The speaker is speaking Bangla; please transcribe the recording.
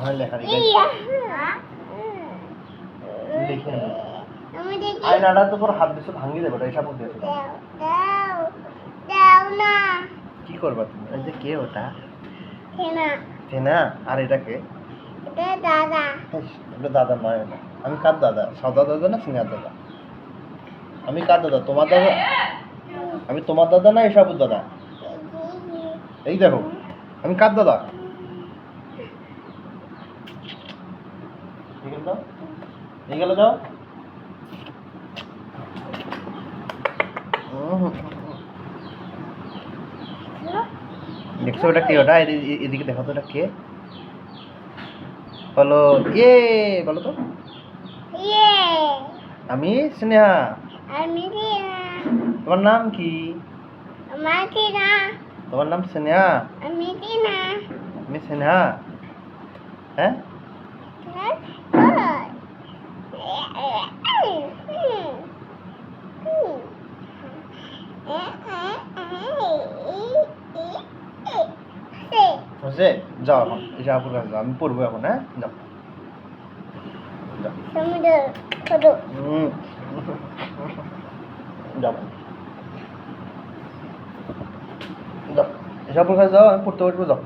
হ্যাঁ লেখা লিখে লিখে আয়নাটা তো পুরো হাত দিছে ভাঙি দেবে এটা হিসাব দিয়েছো না কি করবা তুমি এই যে কে ওটা থেনা থেনা আর এটা কে এটা দাদা এটা দাদা নয় ওটা আমি কার দাদা সাদা দাদা না সিঙ্গার দাদা আমি কার দাদা তোমার দাদা আমি তোমার দাদা না এসবুর দাদা এই দেখো আমি কার দাদা এগুলো দাও এগুলো দাও দেখছো ওটা কে ওটা এদিকে দেখো তো ওটা কে বলো বলো তো ইয়ে আমি স্নেহা আমি থেনা তোমার নাম কি আমার থেনা তোমার নাম স্নেহা আমি থেনা আমি স্নেহা হ্যাঁ বুঝলে যাও এখন এসে আপুর কাছে যাও আমি পড়বো এখন হ্যাঁ যাও যাও সমুদ্র ছোট যাও যাও এসে আপুর কাছে যাও আমি পড়তে বসবো যাও